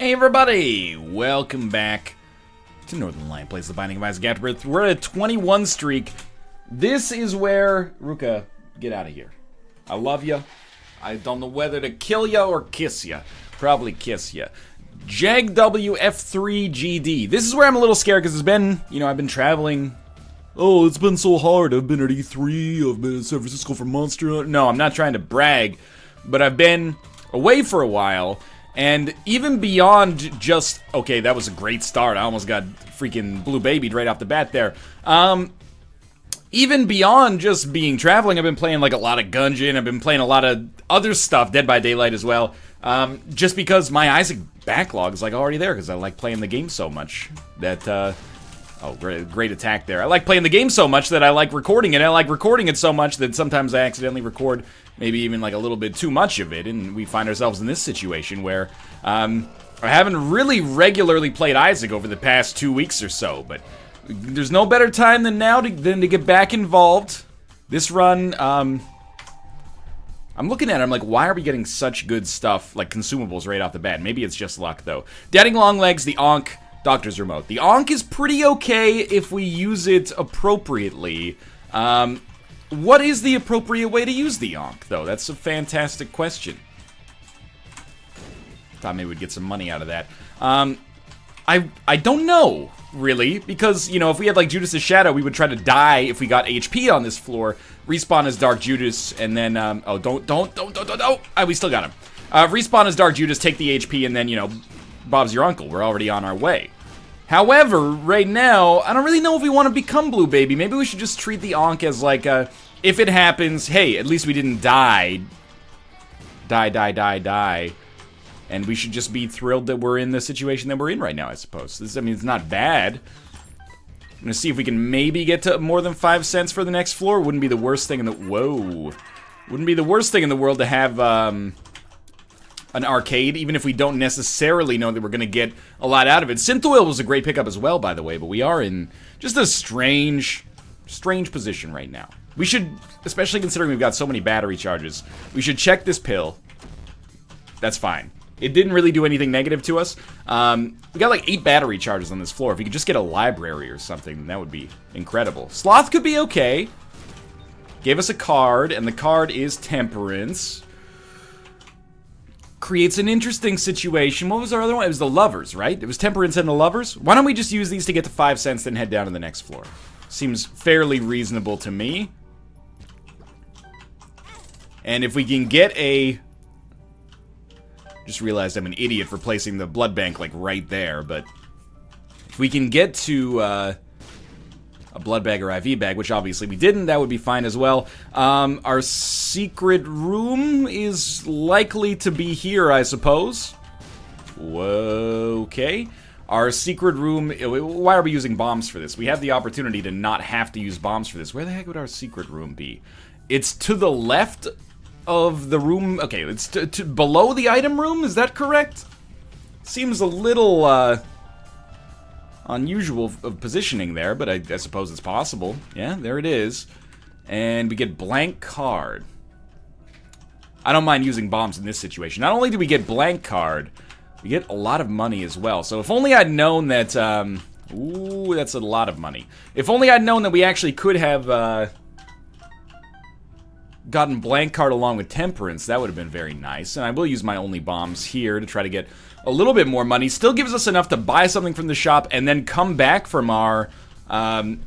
Hey everybody, welcome back to Northern Lion Plays the Binding of Isaac Afterbirth. We're at a 21 streak. This is where, Ruka, get out of here. I love you. I don't know whether to kill you or kiss you. Probably kiss you. JEGW F3GD. This is where I'm a little scared because it's been, I've been traveling. Oh, it's been so hard. I've been at E3. I've been in San Francisco for Monster Hunter. No, I'm not trying to brag, but I've been away for a while. And even beyond just, okay, that was a great start. I almost got freaking blue babied right off the bat there. Even beyond just being traveling, I've been playing like a lot of Gungeon. I've been playing a lot of other stuff, Dead by Daylight as well. Just because my Isaac backlog is like already there because I like playing the game so much that, oh, great attack there. I like playing the game so much that I like recording it. I like recording it so much that sometimes I accidentally record maybe even like a little bit too much of it, and we find ourselves in this situation where I haven't really regularly played Isaac over the past 2 weeks or so, but there's no better time than now than to get back involved. This run, I'm looking at it, I'm like, why are we getting such good stuff, like consumables right off the bat? Maybe it's just luck, though. Dadding Long Legs, the Ankh, Doctor's Remote. The Ankh is pretty okay if we use it appropriately. What is the appropriate way to use the Ankh, though? That's a fantastic question. Thought maybe we'd get some money out of that. I don't know, really, because, if we had, like, Judas' Shadow, we would try to die if we got HP on this floor, respawn as Dark Judas, and then, oh, don't, we still got him. Respawn as Dark Judas, take the HP, and then, Bob's your uncle. We're already on our way. However, right now, I don't really know if we want to become Blue Baby. Maybe we should just treat the Ankh as like if it happens, hey, at least we didn't die. Die. And we should just be thrilled that we're in the situation that we're in right now, I suppose. It's not bad. I'm gonna see if we can maybe get to more than 5 cents for the next floor. Wouldn't be the worst thing in the... Whoa. Wouldn't be the worst thing in the world to have, an arcade, even if we don't necessarily know that we're going to get a lot out of it. Synth Oil was a great pickup as well, by the way, but we are in just a strange position right now. We should, especially considering we've got so many battery charges, we should check this pill. That's fine. It didn't really do anything negative to us. We got like 8 battery charges on this floor. If we could just get a library or something, that would be incredible. Sloth could be okay. Gave us a card, and the card is Temperance. Creates an interesting situation. What was our other one? It was the Lovers, right? It was Temperance and the Lovers. Why don't we just use these to get to 5 cents, then head down to the next floor? Seems fairly reasonable to me. And if we can get a... Just realized I'm an idiot for placing the blood bank, like, right there, but... If we can get to, a blood bag or IV bag, which obviously we didn't, that would be fine as well. Our secret room is likely to be here, I suppose. Whoa, okay. Our secret room... Why are we using bombs for this? We have the opportunity to not have to use bombs for this. Where the heck would our secret room be? It's to the left of the room... Okay, it's below the item room? Is that correct? Seems a little, unusual of positioning there, but I suppose it's possible. Yeah, there it is. And we get blank card. I don't mind using bombs in this situation. Not only do we get blank card, we get a lot of money as well. So if only I'd known that, ooh, that's a lot of money. If only I'd known that we actually could have, gotten blank card along with Temperance, that would have been very nice. And I will use my only bombs here to try to get a little bit more money. Still gives us enough to buy something from the shop and then come back from our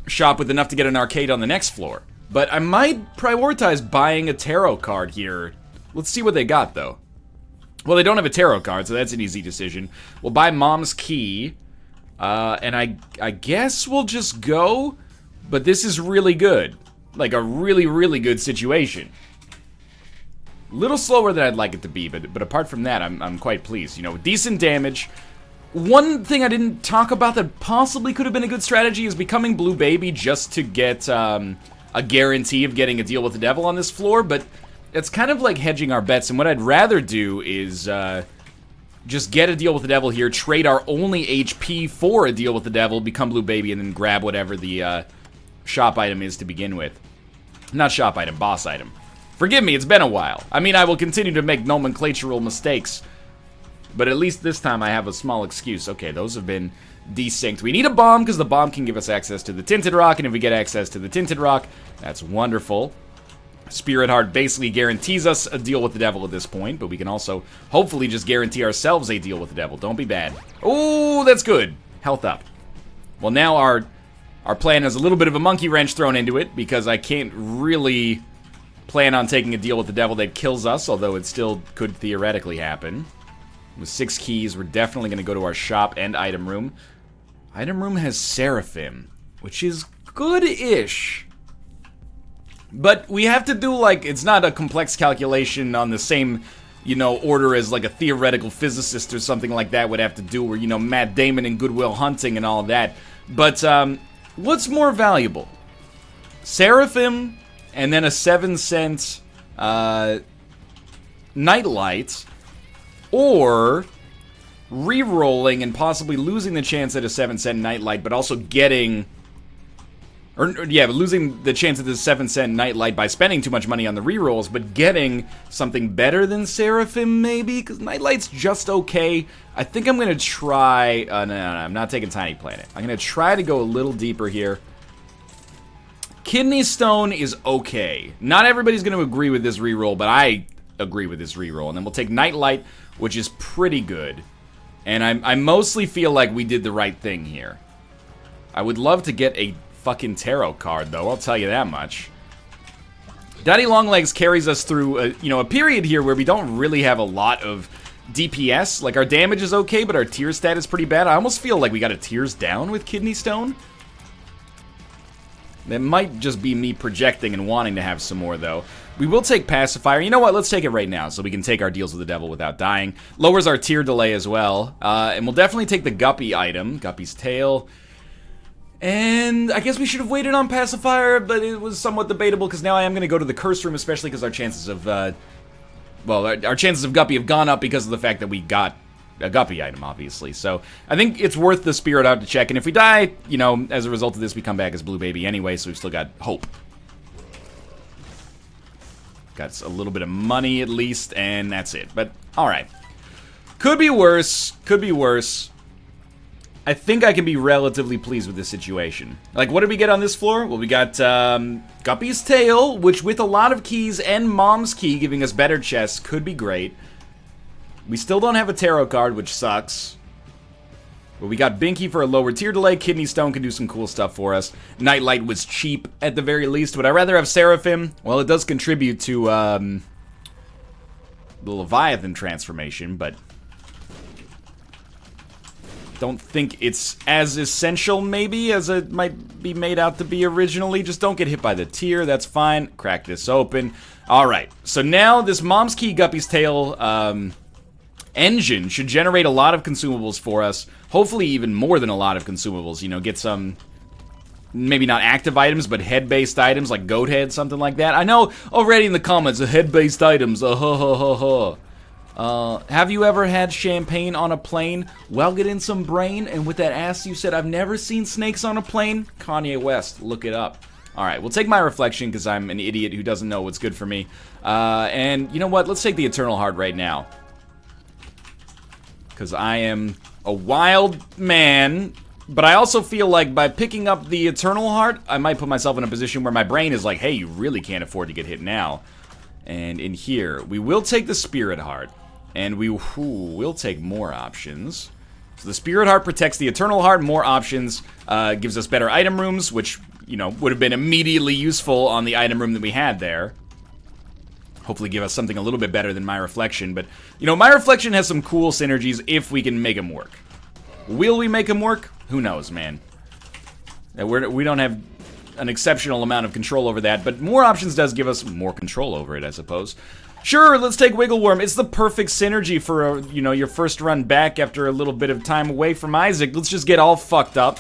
shop with enough to get an arcade on the next floor. But I might prioritize buying a tarot card here. Let's see what they got, though. Well, they don't have a tarot card, so that's an easy decision. We'll buy Mom's Key, and I guess we'll just go, but this is really good. Like a really, really good situation. Little slower than I'd like it to be, but apart from that, I'm quite pleased. Decent damage. One thing I didn't talk about that possibly could have been a good strategy is becoming Blue Baby just to get a guarantee of getting a deal with the devil on this floor, but it's kind of like hedging our bets, and what I'd rather do is just get a deal with the devil here, trade our only HP for a deal with the devil, become Blue Baby, and then grab whatever the shop item is to begin with. Not shop item, boss item. Forgive me, it's been a while. I mean, I will continue to make nomenclatural mistakes. but at least this time I have a small excuse. Okay, those have been desynced. We need a bomb because the bomb can give us access to the Tinted Rock, and if we get access to the Tinted Rock, that's wonderful. Spirit Heart basically guarantees us a deal with the devil at this point, but we can also hopefully just guarantee ourselves a deal with the devil. Don't be bad. Oh, that's good. Health up. Well, now our plan has a little bit of a monkey wrench thrown into it because I can't really plan on taking a deal with the devil that kills us, although it still could theoretically happen. With 6 keys, we're definitely going to go to our shop and item room. Item room has Seraphim, which is good-ish. But we have to do, like, it's not a complex calculation on the same, you know, order as, like, a theoretical physicist or something like that would have to do, or, you know, Matt Damon and Good Will Hunting and all of that. But, what's more valuable? Seraphim and then a 7-cent, Nightlight, or re-rolling and possibly losing the chance at a 7-cent Nightlight, but also getting... losing the chance at the 7-cent Nightlight by spending too much money on the rerolls, but getting something better than Seraphim, maybe? Because Nightlight's just okay. I think I'm going to try... no, I'm not taking Tiny Planet. I'm going to try to go a little deeper here. Kidney Stone is okay. Not everybody's going to agree with this reroll, but I agree with this reroll. And then we'll take Nightlight, which is pretty good. And I mostly feel like we did the right thing here. I would love to get a fucking tarot card, though, I'll tell you that much. Daddy Longlegs carries us through a period here where we don't really have a lot of DPS. Like, our damage is okay, but our tier stat is pretty bad. I almost feel like we got a tiers down with Kidney Stone. That might just be me projecting and wanting to have some more, though. We will take Pacifier. You know what? Let's take it right now so we can take our deals with the devil without dying. Lowers our tier delay as well. And we'll definitely take the Guppy item. Guppy's Tail. And I guess we should have waited on Pacifier, but it was somewhat debatable because now I am going to go to the Curse Room, especially because our chances of, our chances of Guppy have gone up because of the fact that we got a Guppy item, obviously. So I think it's worth the Spirit Heart to check. And if we die, you know, as a result of this, we come back as Blue Baby anyway, so we've still got hope. Got a little bit of money at least, and that's it. But, alright. Could be worse. Could be worse. I think I can be relatively pleased with this situation. Like, what did we get on this floor? Well, we got Guppy's Tail, which with a lot of keys and Mom's Key giving us better chests could be great. We still don't have a tarot card, which sucks. But we got Binky for a lower tier delay. Kidney Stone can do some cool stuff for us. Nightlight was cheap at the very least. Would I rather have Seraphim? Well, it does contribute to the Leviathan transformation, but don't think it's as essential, maybe, as it might be made out to be originally. Just don't get hit by the tier, that's fine. Crack this open. Alright, so now this Mom's Key Guppy's Tail engine should generate a lot of consumables for us. Hopefully even more than a lot of consumables. You know, get some, maybe not active items, but head-based items, like Goat Head, something like that. I know already in the comments, head-based items, have you ever had champagne on a plane? Well, get in some brain, and with that ass you said, I've never seen snakes on a plane? Kanye West, look it up. Alright, we'll take my reflection, because I'm an idiot who doesn't know what's good for me. And, you know what, let's take the Eternal Heart right now. Because I am a wild man, but I also feel like by picking up the Eternal Heart, I might put myself in a position where my brain is like, hey, you really can't afford to get hit now. And in here, we will take the Spirit Heart. And we will take more options. So the Spirit Heart protects the Eternal Heart. More options gives us better item rooms, which, you know, would have been immediately useful on the item room that we had there. Hopefully give us something a little bit better than My Reflection. But, you know, My Reflection has some cool synergies if we can make them work. Will we make them work? Who knows, man. We don't have an exceptional amount of control over that, but more options does give us more control over it, I suppose. Sure, let's take Wiggle Worm. It's the perfect synergy for, you know, your first run back after a little bit of time away from Isaac. Let's just get all fucked up.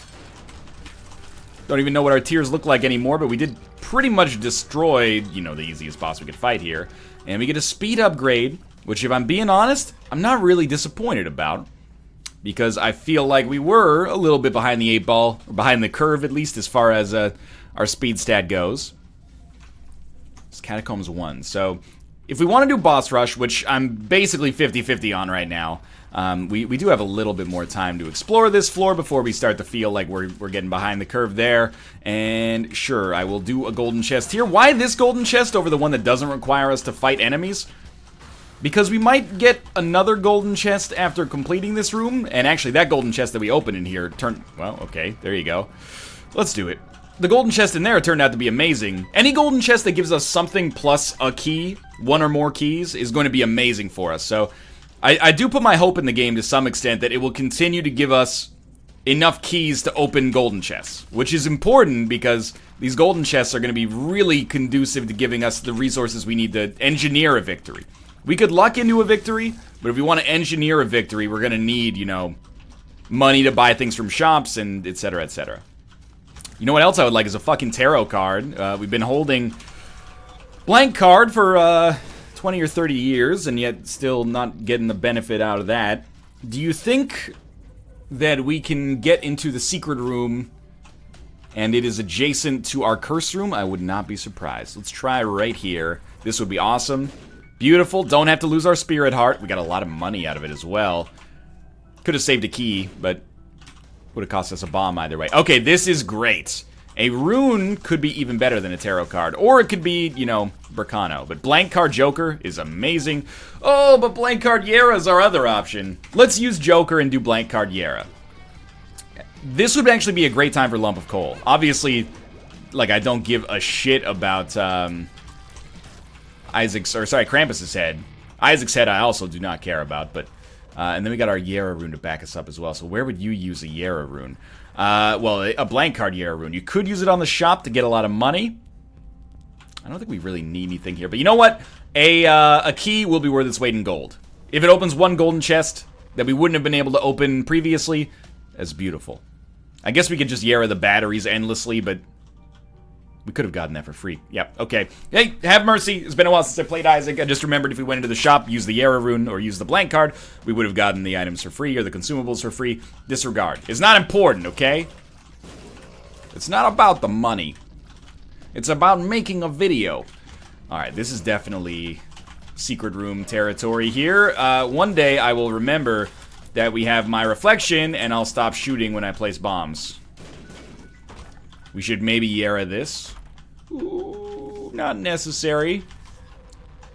Don't even know what our tiers look like anymore, but we did pretty much destroy, you know, the easiest boss we could fight here. And we get a speed upgrade, which if I'm being honest, I'm not really disappointed about. Because I feel like we were a little bit behind the 8 ball, or behind the curve at least, as far as our speed stat goes. It's Catacombs 1, so if we want to do Boss Rush, which I'm basically 50-50 on right now, We do have a little bit more time to explore this floor before we start to feel like we're getting behind the curve there. And sure, I will do a golden chest here. Why this golden chest over the one that doesn't require us to fight enemies? Because we might get another golden chest after completing this room. And actually, that golden chest that we opened in here well, okay, there you go. Let's do it. The golden chest in there turned out to be amazing. Any golden chest that gives us something plus a key, one or more keys, is going to be amazing for us. So, I do put my hope in the game to some extent that it will continue to give us enough keys to open golden chests. Which is important because these golden chests are going to be really conducive to giving us the resources we need to engineer a victory. We could luck into a victory, but if we want to engineer a victory, we're going to need, you know, money to buy things from shops and etc, etc. You know what else I would like is a fucking tarot card. We've been holding blank card for 20 or 30 years and yet still not getting the benefit out of that. Do you think that we can get into the secret room and it is adjacent to our curse room? I would not be surprised. Let's try right here. This would be awesome. Beautiful. Don't have to lose our spirit heart. We got a lot of money out of it as well. Could have saved a key, but would have cost us a bomb either way. Okay, this is great. A rune could be even better than a tarot card. Or it could be, you know, Burkano. But blank card Joker is amazing. Oh, but blank card Yera is our other option. Let's use Joker and do blank card Yera. This would actually be a great time for Lump of Coal. Obviously, like, I don't give a shit about Krampus's head. Isaac's head I also do not care about, but and then we got our Yera rune to back us up as well. So where would you use a Yera rune? Well, a blank card Yera rune. You could use it on the shop to get a lot of money. I don't think we really need anything here, but you know what? A key will be worth its weight in gold. If it opens one golden chest that we wouldn't have been able to open previously, that's beautiful. I guess we could just Yera the batteries endlessly, but we could have gotten that for free. Yep, okay. Hey, have mercy. It's been a while since I played Isaac. I just remembered if we went into the shop, used the Yera rune, or used the blank card, we would have gotten the items for free, or the consumables for free. Disregard. It's not important, okay? It's not about the money. It's about making a video. Alright, this is definitely secret room territory here. One day I will remember that we have my reflection, and I'll stop shooting when I place bombs. We should maybe Yera this. Ooh, not necessary,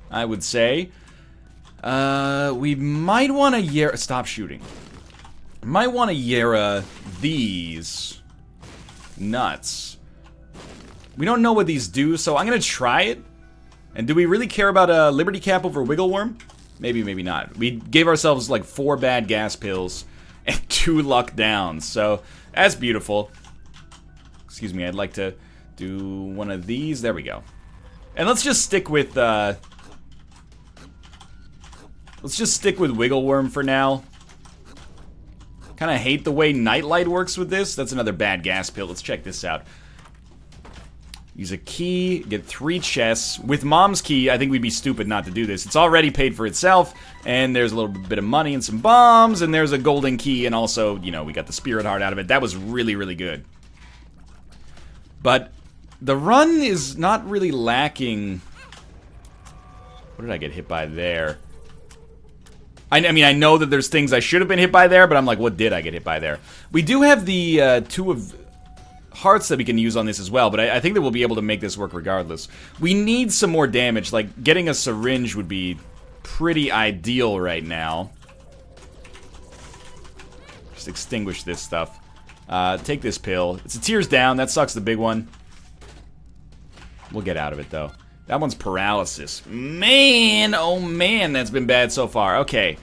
I would say. We might want to Yera... Stop shooting. Might want to Yera these nuts. We don't know what these do, so I'm going to try it. And do we really care about a Liberty Cap over Wiggle Worm? Maybe, maybe not. We gave ourselves like 4 bad gas pills and 2 luck downs, so that's beautiful. Excuse me, I'd like to do one of these. There we go. And let's just stick with, Wiggle Worm for now. Kind of hate the way Nightlight works with this. That's another bad gas pill. Let's check this out. Use a key, get 3 chests. With Mom's key, I think we'd be stupid not to do this. It's already paid for itself, and there's a little bit of money and some bombs, and there's a golden key, and also, you know, we got the spirit heart out of it. That was really, really good. But the run is not really lacking. What did I get hit by there? I mean, I know that there's things I should have been hit by there, but I'm like, what did I get hit by there? We do have the 2 of hearts that we can use on this as well, but I think that we'll be able to make this work regardless. We need some more damage. Like, getting a syringe would be pretty ideal right now. Just extinguish this stuff. Take this pill. It's a tears down. That sucks, the big one. We'll get out of it, though. That one's paralysis. Man, oh man, that's been bad so far. Okay.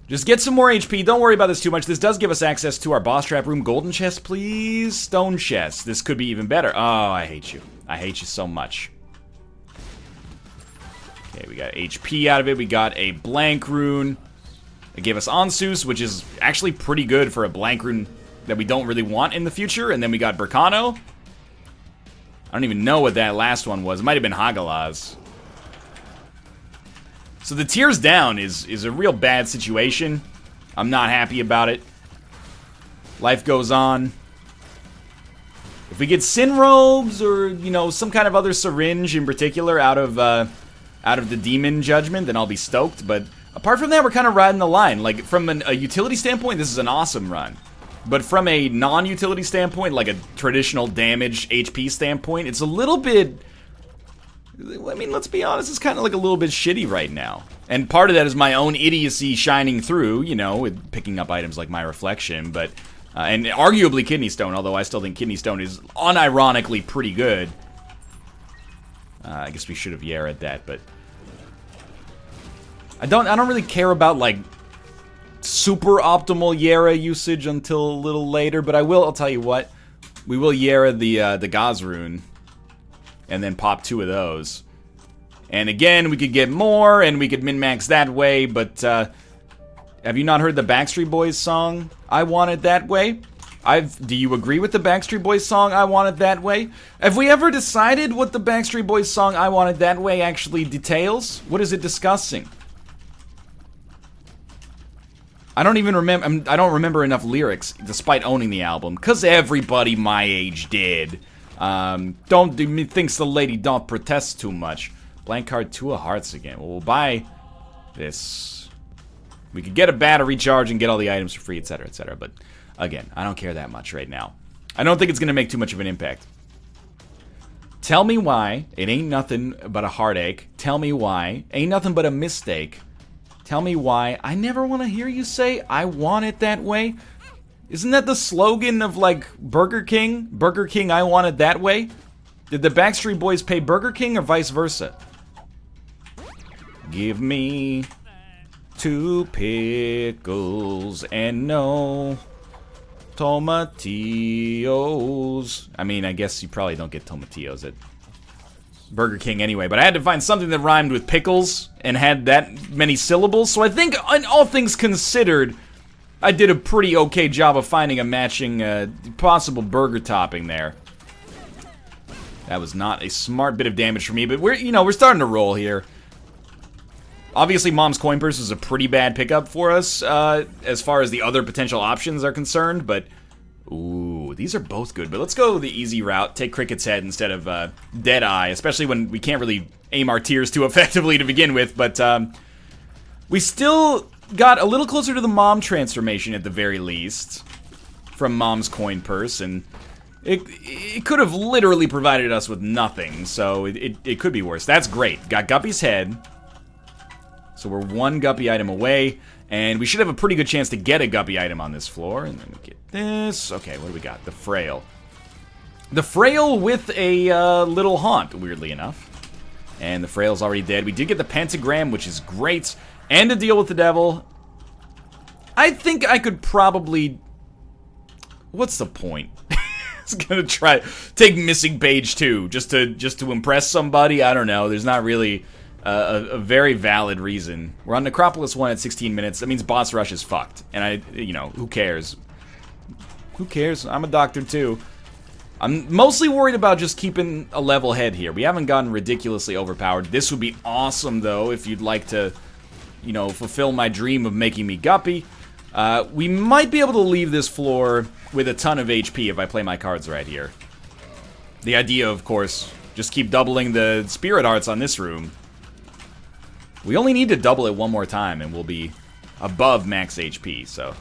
Just get some more HP. Don't worry about this too much. This does give us access to our boss trap room. Golden chest, please. Stone chest. This could be even better. Oh, I hate you. I hate you so much. Okay, we got HP out of it. We got a blank rune. It gave us Onsus, which is actually pretty good for a blank rune that we don't really want in the future. And then we got Burkano. I don't even know what that last one was. It might have been Hagalaz. So the tears down is a real bad situation. I'm not happy about it. Life goes on. If we get Sin Robes or, you know, some kind of other syringe in particular out of the Demon Judgment, then I'll be stoked. But apart from that, we're kind of riding the line. Like, from a utility standpoint, this is an awesome run. But from a non-utility standpoint, like a traditional damage HP standpoint, it's a little bit... I mean, let's be honest, it's kind of like a little bit shitty right now. And part of that is my own idiocy shining through, you know, with picking up items like my reflection, but... and arguably Kidney Stone, although I still think Kidney Stone is unironically pretty good. I guess we should have Yara'd that, but... I don't really care about, like, super optimal Yara usage until a little later, but I'll tell you what. We will Yara the Gauze Rune. And then pop 2 of those. And again, we could get more, and we could min-max that way, but, have you not heard the Backstreet Boys song, I Want It That Way? Do you agree with the Backstreet Boys song, I Want It That Way? Have we ever decided what the Backstreet Boys song, I Want It That Way actually details? What is it discussing? I don't even remember, I don't remember enough lyrics, despite owning the album, because everybody my age did. Thinks the lady don't protest too much. Blank card, 2 of hearts again. Well, we'll buy this. We could get a battery charge and get all the items for free, etc., etc. But, again, I don't care that much right now. I don't think it's going to make too much of an impact. Tell me why it ain't nothing but a heartache. Tell me why ain't nothing but a mistake. Tell me why I never want to hear you say, I want it that way. Isn't that the slogan of, like, Burger King? Burger King, I want it that way? Did the Backstreet Boys pay Burger King or vice versa? Give me 2 pickles and no tomatillos. I mean, I guess you probably don't get tomatillos at Burger King anyway, but I had to find something that rhymed with pickles and had that many syllables, so I think, in all things considered, I did a pretty okay job of finding a matching possible burger topping there. That was not a smart bit of damage for me, but we're starting to roll here. Obviously, Mom's Coin Purse is a pretty bad pickup for us as far as the other potential options are concerned, but ooh, these are both good. But let's go the easy route, take Cricket's Head instead of Deadeye, especially when we can't really aim our tiers too effectively to begin with, but we still got a little closer to the Mom transformation at the very least from Mom's Coin Purse, and it could have literally provided us with nothing, so it could be worse. That's great. Got Guppy's Head, so we're 1 Guppy item away, and we should have a pretty good chance to get a Guppy item on this floor, and then we get this. Okay, what do we got? The Frail. The Frail with a little haunt, weirdly enough, and the Frail's already dead. We did get the Pentagram, which is great, and a deal with the devil. I think I could probably... What's the point? It's gonna take missing page 2 just to impress somebody. I don't know. There's not really a very valid reason. We're on Necropolis 1 at 16 minutes. That means boss rush is fucked. And who cares? Who cares? I'm a doctor too. I'm mostly worried about just keeping a level head here. We haven't gotten ridiculously overpowered. This would be awesome though if you'd like to, fulfill my dream of making me Guppy. We might be able to leave this floor with a ton of HP if I play my cards right here. The idea, of course, just keep doubling the Spirit Hearts on this room. We only need to double it 1 more time and we'll be above max HP, so...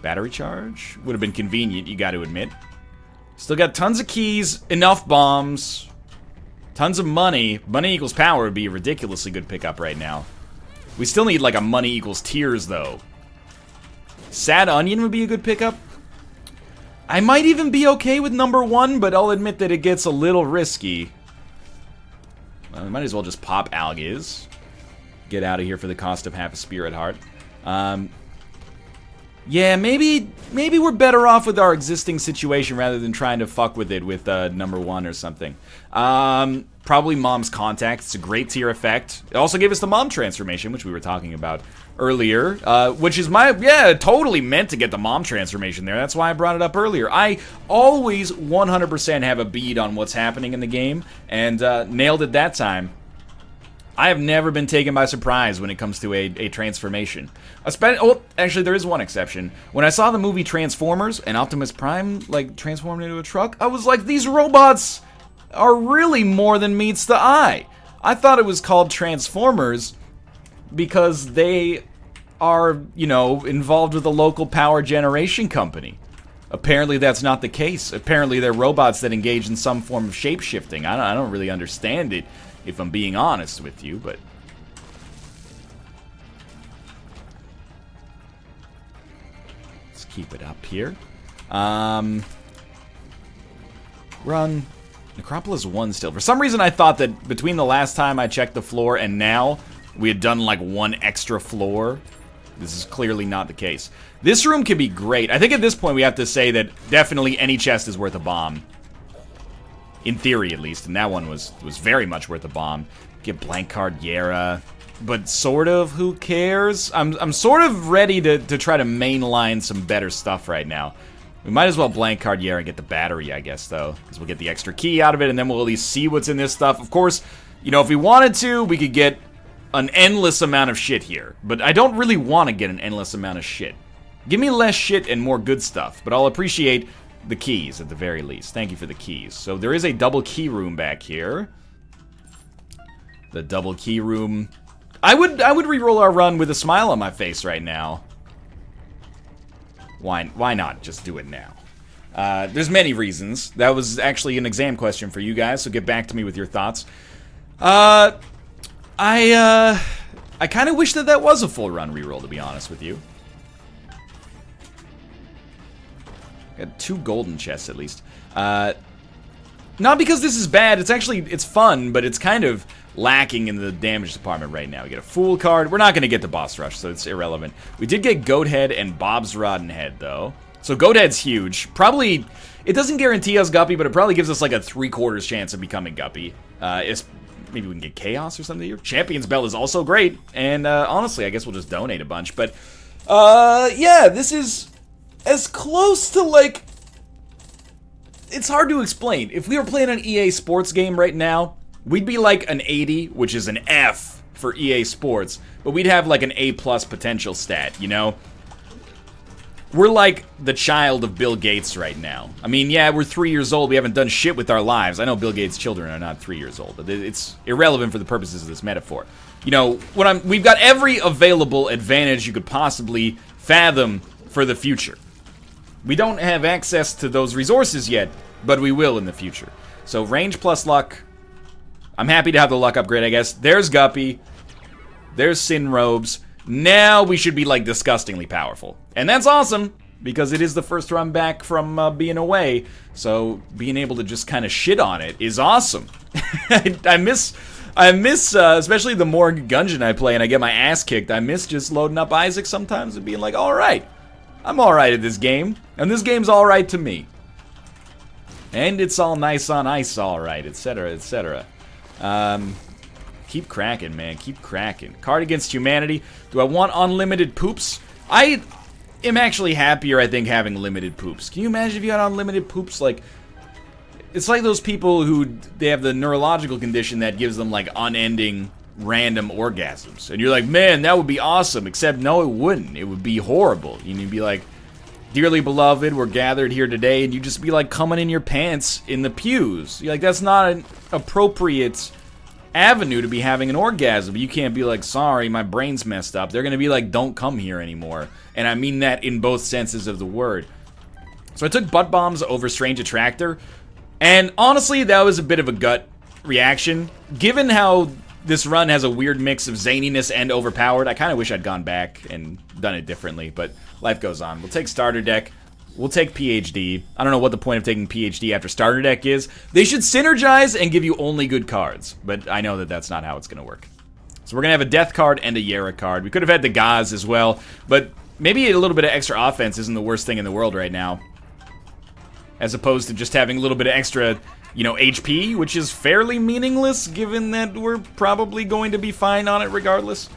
Battery charge? Would have been convenient, you gotta admit. Still got tons of keys, enough bombs, tons of money. Money equals power would be a ridiculously good pickup right now. We still need like a money equals tears though. Sad Onion would be a good pickup. I might even be okay with number 1, but I'll admit that it gets a little risky. Well, we might as well just pop Algiz. Get out of here for the cost of half a Spirit Heart. Yeah, maybe we're better off with our existing situation rather than trying to fuck with it with number 1 or something. Probably Mom's Contact. It's a great tier effect. It also gave us the Mom transformation, which we were talking about earlier, which is totally meant to get the Mom transformation there. That's why I brought it up earlier. I always 100% have a bead on what's happening in the game, and nailed it that time. I have never been taken by surprise when it comes to a transformation. Actually, there is one exception. When I saw the movie Transformers and Optimus Prime, transformed into a truck, I was like, these robots are really more than meets the eye. I thought it was called Transformers because they are, you know, involved with a local power generation company. Apparently that's not the case. Apparently they're robots that engage in some form of shape-shifting. I don't really understand it, if I'm being honest with you, but... let's keep it up here. Run. Necropolis 1 still. For some reason I thought that between the last time I checked the floor and now, we had done like one extra floor. This is clearly not the case. This room can be great. I think at this point we have to say that definitely any chest is worth a bomb. In theory, at least. And that one was very much worth a bomb. Get blank card Yera. But sort of, who cares? I'm sort of ready to try to mainline some better stuff right now. We might as well blank card Yera and get the battery, I guess, though. Because we'll get the extra key out of it, and then we'll at least see what's in this stuff. Of course, you know, if we wanted to, we could get an endless amount of shit here. But I don't really want to get an endless amount of shit. Give me less shit and more good stuff. But I'll appreciate the keys, at the very least. Thank you for the keys. So there is a double key room back here. The double key room. I would re-roll our run with a smile on my face right now. Why not just do it now? There's many reasons. That was actually an exam question for you guys, so get back to me with your thoughts. I kind of wish that was a full run reroll, to be honest with you. Got 2 golden chests, at least. Not because this is bad, it's fun, but it's kind of lacking in the damage department right now. We get a Fool card. We're not going to get the Boss Rush, so it's irrelevant. We did get Goat Head and Bob's Rotten Head, though. So Goat Head's huge. Probably, it doesn't guarantee us Guppy, but it probably gives us like a 3/4 chance of becoming Guppy. Maybe we can get Chaos or something here. Champion's Bell is also great, and honestly, I guess we'll just donate a bunch. But, yeah, this is as close to, like... It's hard to explain. If we were playing an EA Sports game right now, we'd be like an 80, which is an F for EA Sports, but we'd have like an A+ potential stat, you know? We're like the child of Bill Gates right now. I mean, yeah, we're 3 years old. We haven't done shit with our lives. I know Bill Gates' children are not 3 years old, but it's irrelevant for the purposes of this metaphor. You know, we've got every available advantage you could possibly fathom for the future. We don't have access to those resources yet, but we will in the future. So range plus luck. I'm happy to have the luck upgrade, I guess. There's Guppy. There's Sin Robes. Now we should be, like, disgustingly powerful. And that's awesome, because it is the first run back from being away. So being able to just kind of shit on it is awesome. I miss, especially the more Gungeon I play and I get my ass kicked, I miss just loading up Isaac sometimes and being like, alright, I'm alright at this game. And this game's alright to me. And it's all nice on ice alright, etc., etc. Keep cracking, man. Keep cracking. Card Against Humanity. Do I want unlimited poops? I am actually happier, I think, having limited poops. Can you imagine if you had unlimited poops? Like, it's like those people who, they have the neurological condition that gives them, like, unending random orgasms. And you're like, man, that would be awesome. Except, no, it wouldn't. It would be horrible. You'd be like, dearly beloved, we're gathered here today, and you just be, like, coming in your pants in the pews. You're like, that's not an appropriate avenue to be having an orgasm. You can't be like, sorry, my brain's messed up. They're gonna be like, don't come here anymore. And I mean that in both senses of the word. So I took Butt Bombs over Strange Attractor, and honestly, that was a bit of a gut reaction. Given how this run has a weird mix of zaniness and overpowered, I kind of wish I'd gone back and done it differently, but life goes on. We'll take Starter Deck. We'll take PhD. I don't know what the point of taking PhD after Starter Deck is. They should synergize and give you only good cards, but I know that that's not how it's going to work. So we're going to have a Death card and a Yera card. We could have had the Gaz as well, but maybe a little bit of extra offense isn't the worst thing in the world right now. As opposed to just having a little bit of extra, you know, HP, which is fairly meaningless given that we're probably going to be fine on it regardless.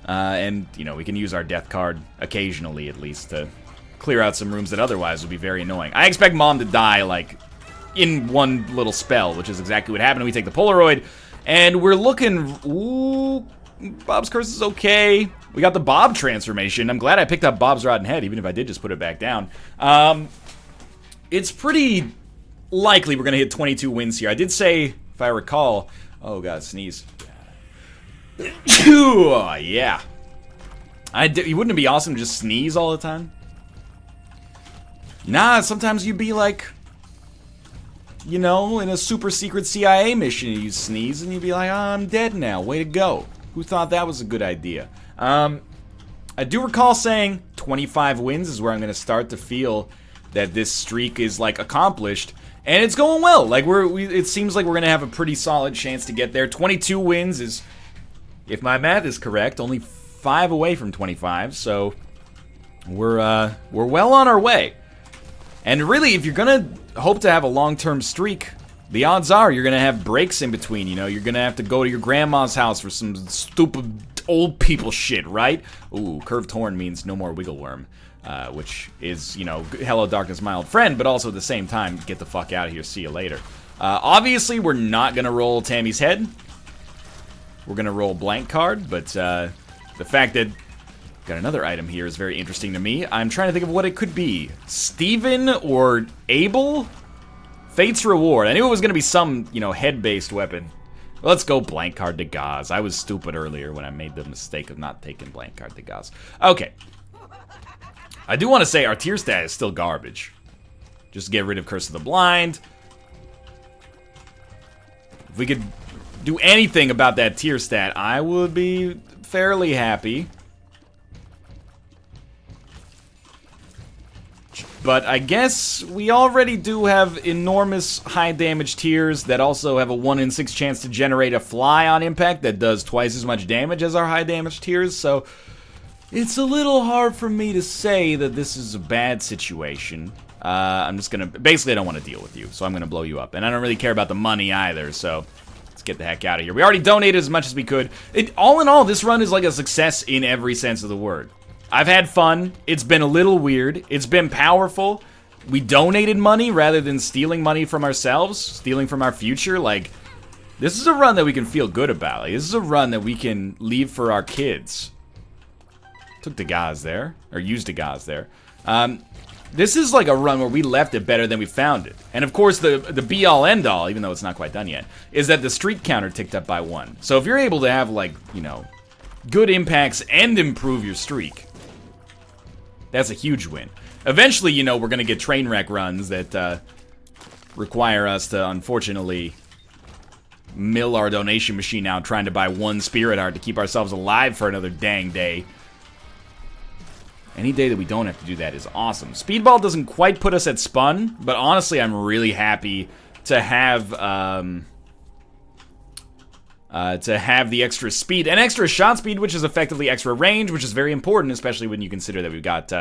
And, you know, we can use our Death card occasionally at least to clear out some rooms that otherwise would be very annoying. I expect Mom to die, like, in one little spell, which is exactly what happened. We take the Polaroid, and we're looking... Ooh, Bob's Curse is okay. We got the Bob transformation. I'm glad I picked up Bob's Rotten Head, even if I did just put it back down. It's pretty likely we're going to hit 22 wins here. I did say, if I recall... Oh, God, sneeze. Yeah. Wouldn't it be awesome to just sneeze all the time? Nah, sometimes you'd be like, you know, in a super secret CIA mission, you sneeze and you'd be like, oh, I'm dead now. Way to go. Who thought that was a good idea? I do recall saying 25 wins is where I'm going to start to feel that this streak is, like, accomplished. And it's going well. Like, it seems like we're going to have a pretty solid chance to get there. 22 wins is, if my math is correct, only 5 away from 25. So, we're well on our way. And really, if you're going to hope to have a long-term streak, the odds are you're going to have breaks in between, you know? You're going to have to go to your grandma's house for some stupid old people shit, right? Ooh, curved horn means no more wiggle worm, which is, you know, hello darkness, my old friend, but also at the same time, get the fuck out of here, see you later. Obviously, we're not going to roll Tammy's head. We're going to roll blank card, but the fact that got another item here is very interesting to me. I'm trying to think of what it could be. Steven or Abel? Fate's Reward. I knew it was going to be some, you know, head-based weapon. Let's go blank card to Gaz. I was stupid earlier when I made the mistake of not taking blank card to Gaz. Okay. I do want to say our tier stat is still garbage. Just get rid of Curse of the Blind. If we could do anything about that tier stat, I would be fairly happy. But I guess we already do have enormous high damage tiers that also have a 1 in 6 chance to generate a fly on impact that does twice as much damage as our high damage tiers, so it's a little hard for me to say that this is a bad situation. I'm just gonna, basically I don't want to deal with you, so I'm gonna blow you up. And I don't really care about the money either, so let's get the heck out of here. We already donated as much as we could. All in all, this run is like a success in every sense of the word. I've had fun. It's been a little weird. It's been powerful. We donated money rather than stealing money from ourselves, stealing from our future. Like, this is a run that we can feel good about. Like, this is a run that we can leave for our kids. Took the Gaz there, or used the Gaz there. This is like a run where we left it better than we found it. And of course, the be-all, end-all, even though it's not quite done yet, is that the streak counter ticked up by 1. So if you're able to have, like, you know, good impacts and improve your streak, that's a huge win. Eventually, you know, we're going to get train wreck runs that require us to, unfortunately, mill our donation machine out trying to buy 1 spirit heart to keep ourselves alive for another dang day. Any day that we don't have to do that is awesome. Speedball doesn't quite put us at spun, but honestly, I'm really happy to have the extra speed and extra shot speed, which is effectively extra range, which is very important, especially when you consider that we've got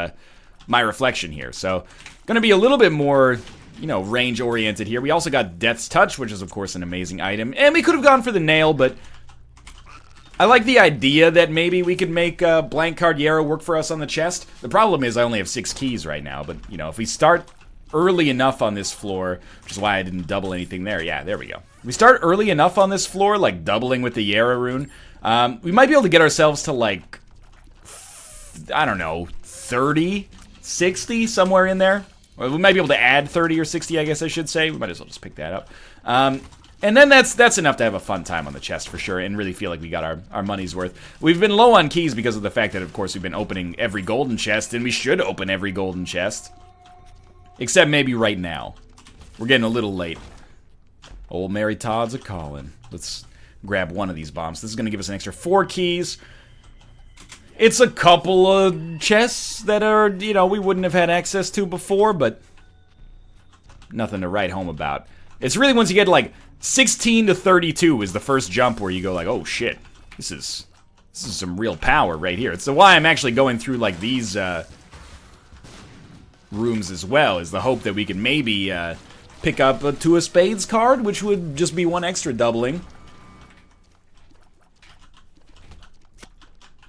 my reflection here. So, gonna be a little bit more, you know, range-oriented here. We also got Death's Touch, which is, of course, an amazing item. And we could have gone for the Nail, but I like the idea that maybe we could make Blank Card Yarrow work for us on the chest. The problem is I only have 6 keys right now, but, you know, if we start early enough on this floor, which is why I didn't double anything there. Yeah, there we go. We start early enough on this floor, like doubling with the Yarrow rune. We might be able to get ourselves to, like, I don't know, 30, 60, somewhere in there. Or we might be able to add 30 or 60, I guess I should say. We might as well just pick that up. And then that's enough to have a fun time on the chest for sure, and really feel like we got our money's worth. We've been low on keys because of the fact that, of course, we've been opening every golden chest, and we should open every golden chest. Except maybe right now. We're getting a little late. Old Mary Todd's a calling. Let's grab one of these bombs. This is going to give us an extra 4 keys. It's a couple of chests that are, you know, we wouldn't have had access to before, but nothing to write home about. It's really once you get, like, 16 to 32 is the first jump where you go like, oh shit, this is some real power right here. It's why I'm actually going through, like, these rooms as well, is the hope that we can maybe pick up a 2 of Spades card, which would just be 1 extra doubling.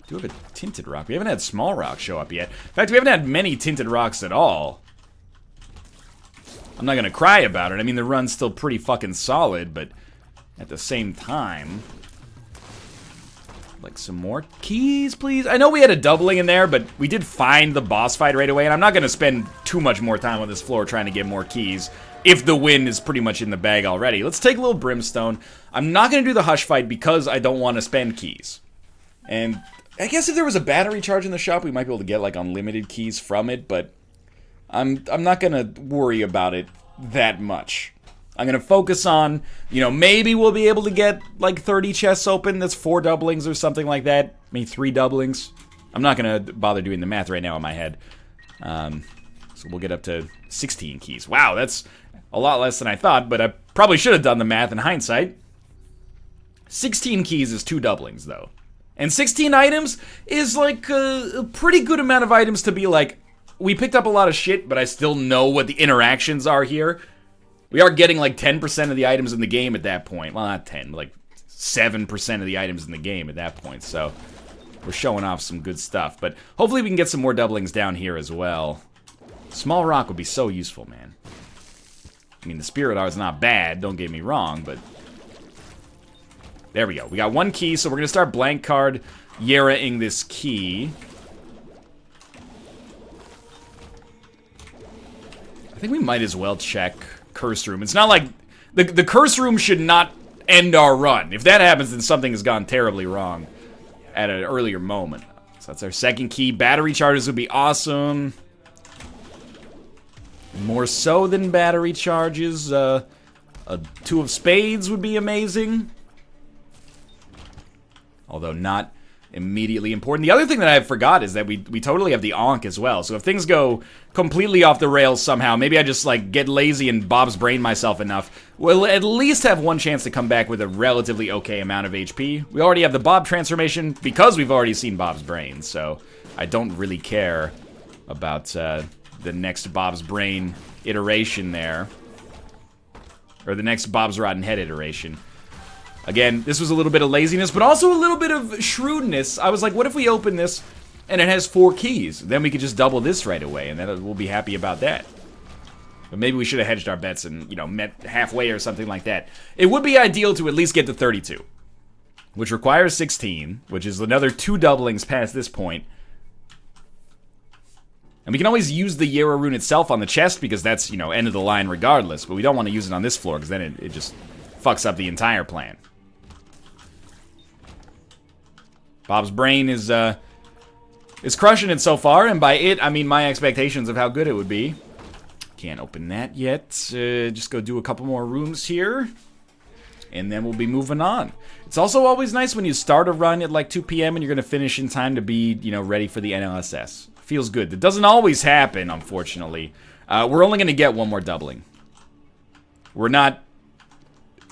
Do have a Tinted Rock. We haven't had Small Rock show up yet. In fact, we haven't had many Tinted Rocks at all. I'm not gonna cry about it. I mean, the run's still pretty fucking solid, but at the same time, like, some more keys, please. I know we had a doubling in there, but we did find the boss fight right away, and I'm not gonna spend too much more time on this floor trying to get more keys. if the win is pretty much in the bag already. Let's take a little Brimstone. I'm not going to do the Hush Fight because I don't want to spend keys. And I guess if there was a battery charge in the shop, we might be able to get, like, unlimited keys from it, but I'm not going to worry about it that much. I'm going to focus on, you know, maybe we'll be able to get, like, 30 chests open. That's 4 doublings or something like that. Maybe 3 doublings. I'm not going to bother doing the math right now in my head. So we'll get up to 16 keys. Wow, that's a lot less than I thought, but I probably should have done the math in hindsight. 16 keys is 2 doublings, though. And 16 items is, like, a pretty good amount of items to be like, we picked up a lot of shit, but I still know what the interactions are here. We are getting, like, 10% of the items in the game at that point. Well, not 10, but, like, 7% of the items in the game at that point, so we're showing off some good stuff. But hopefully we can get some more doublings down here as well. Small rock would be so useful, man. I mean, the Spirit Art is not bad, don't get me wrong, but... There we go. We got 1 key, so we're going to start blank card Yera-ing this key. I think we might as well check Curse Room. It's not like... The Curse Room should not end our run. If that happens, then something has gone terribly wrong at an earlier moment. So that's our second key. Battery charges would be awesome. More so than battery charges. A 2 of Spades would be amazing. Although not immediately important. The other thing that I forgot is that we totally have the Ankh as well. So if things go completely off the rails somehow, maybe I just, like, get lazy and Bob's brain myself enough, we'll at least have 1 chance to come back with a relatively okay amount of HP. We already have the Bob transformation because we've already seen Bob's brain, so I don't really care about the next Bob's brain iteration there. Or the next Bob's Rotten Head iteration. Again, this was a little bit of laziness, but also a little bit of shrewdness. I was like, what if we open this and it has 4 keys? Then we could just double this right away, and then we'll be happy about that. But maybe we should have hedged our bets and, you know, met halfway or something like that. It would be ideal to at least get to 32, which requires 16, which is another 2 doublings past this point. And we can always use the Yera rune itself on the chest because that's, you know, end of the line regardless. But we don't want to use it on this floor because then it just fucks up the entire plan. Bob's brain is crushing it so far, and by it, I mean my expectations of how good it would be. Can't open that yet. Just go do a couple more rooms here, and then we'll be moving on. It's also always nice when you start a run at like 2 p.m. and you're going to finish in time to be, you know, ready for the NLSS. Feels good. That doesn't always happen, unfortunately. We're only going to get 1 more doubling. We're not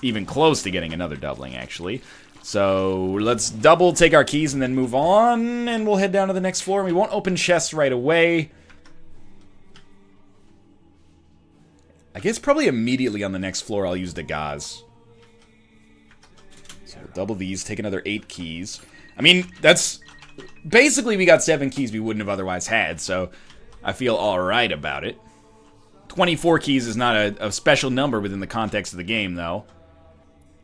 even close to getting another doubling, actually. So let's double, take our keys, and then move on, and we'll head down to the next floor. We won't open chests right away. I guess probably immediately on the next floor I'll use the gauze. So we'll double these, take another 8 keys. I mean, that's... Basically, we got 7 keys we wouldn't have otherwise had, so I feel alright about it. 24 keys is not a special number within the context of the game, though.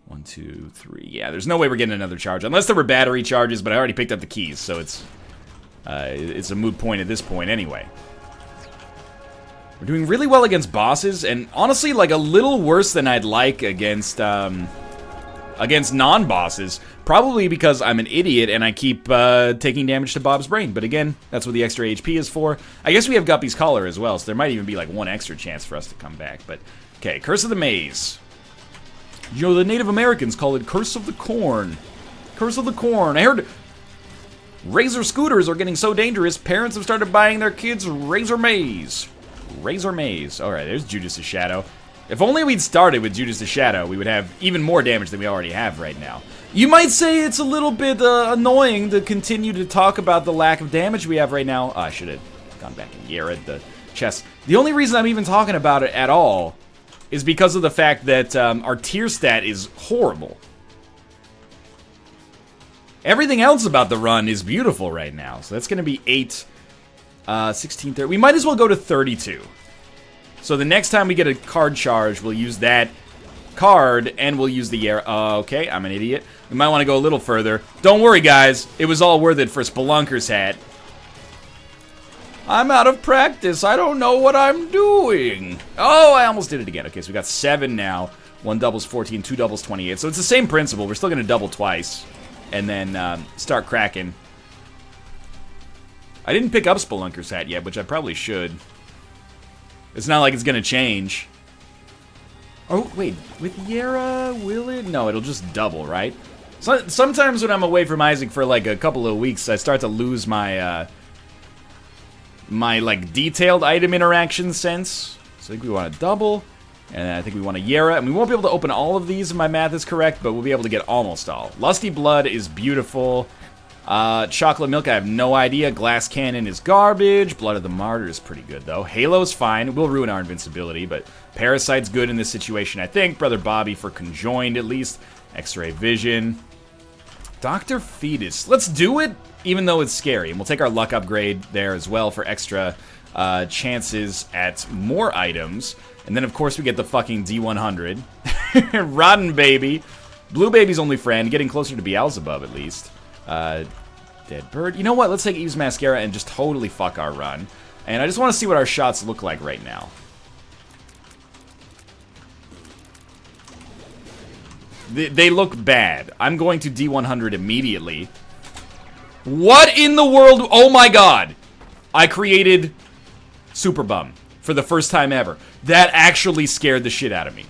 1, 2, 3. Yeah, there's no way we're getting another charge. Unless there were battery charges, but I already picked up the keys, so it's a moot point at this point anyway. We're doing really well against bosses, and honestly, like, a little worse than I'd like against non-bosses. Probably because I'm an idiot and I keep taking damage to Bob's brain. But again, that's what the extra HP is for. I guess we have Guppy's Collar as well, so there might even be like 1 extra chance for us to come back. But, okay, Curse of the Maze. You know, the Native Americans call it Curse of the Corn. Curse of the Corn. I heard Razor scooters are getting so dangerous, parents have started buying their kids Razor Maze. Razor Maze. Alright, there's Judas' Shadow. If only we'd started with Judas' Shadow, we would have even more damage than we already have right now. You might say it's a little bit annoying to continue to talk about the lack of damage we have right now. Oh, I should have gone back and Yera the chest. The only reason I'm even talking about it at all is because of the fact that our tier stat is horrible. Everything else about the run is beautiful right now. So that's going to be 8, 16, 30. We might as well go to 32. So the next time we get a card charge, we'll use that card, and we'll use the air. Okay, I'm an idiot. We might want to go a little further. Don't worry, guys. It was all worth it for Spelunker's hat. I'm out of practice. I don't know what I'm doing. Oh, I almost did it again. Okay, so we got 7 now. 1 doubles 14, 2 doubles 28. So it's the same principle. We're still going to double twice. And then start cracking. I didn't pick up Spelunker's hat yet, which I probably should. It's not like it's going to change. Oh, wait. With Yara, will it? No, it'll just double, right? So, sometimes when I'm away from Isaac for like a couple of weeks, I start to lose my, my like detailed item interaction sense. So I think we want to double. And I think we want a Yara. And we won't be able to open all of these if my math is correct, but we'll be able to get almost all. Lusty Blood is beautiful. Chocolate Milk, I have no idea. Glass Cannon is garbage. Blood of the Martyr is pretty good, though. Halo's fine. We'll ruin our invincibility, but Parasite's good in this situation, I think. Brother Bobby for Conjoined, at least. X-Ray Vision. Dr. Fetus. Let's do it, even though it's scary. And we'll take our luck upgrade there as well for extra chances at more items. And then, of course, we get the fucking D100. Rotten Baby. Blue Baby's only friend. Getting closer to Beelzebub, at least. Dead Bird. You know what? Let's take Eve's Mascara and just totally fuck our run. And I just want to see what our shots look like right now. They look bad. I'm going to D100 immediately. What in the world? Oh my god. I created Super Bum for the first time ever. That actually scared the shit out of me.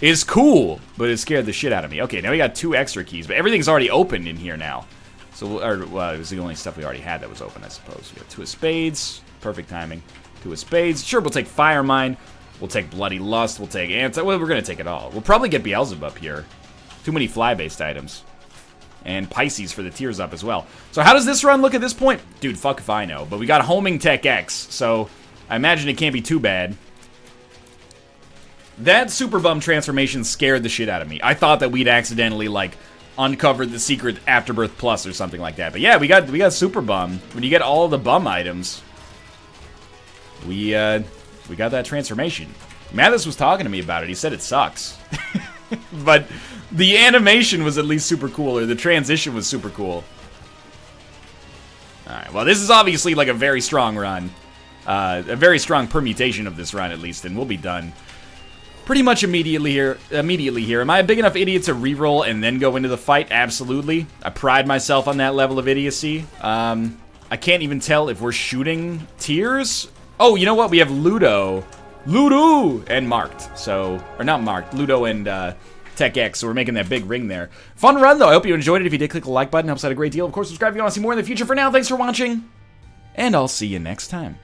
It's cool, but it scared the shit out of me. Okay, now we got 2 extra keys, but everything's already open in here now. So, well, it was the only stuff we already had that was open, I suppose. We have 2 of Spades. Perfect timing. 2 of Spades. Sure, we'll take Fire Mine. We'll take Bloody Lust. We'll take Anti. Well, we're going to take it all. We'll probably get Beelzebub here. Too many fly-based items. And Pisces for the Tears Up as well. So how does this run look at this point? Dude, fuck if I know. But we got Homing Tech X, so I imagine it can't be too bad. That Super Bum transformation scared the shit out of me. I thought that we'd accidentally, like, uncovered the secret Afterbirth Plus or something like that. But yeah, we got Super Bum. When you get all the bum items, we got that transformation. Mathis was talking to me about it. He said it sucks. But the animation was at least super cool, or the transition was super cool. Alright, well, this is obviously like a very strong run. A very strong permutation of this run, at least, and we'll be done pretty much immediately here. Am I a big enough idiot to reroll and then go into the fight? Absolutely. I pride myself on that level of idiocy. I can't even tell if we're shooting Tears. Oh, you know what? We have Ludo, and Marked. So, or not Marked, Ludo and Tech X. So we're making that big ring there. Fun run, though. I hope you enjoyed it. If you did, click the like button. Helps out a great deal. Of course, subscribe if you want to see more in the future. For now, thanks for watching, and I'll see you next time.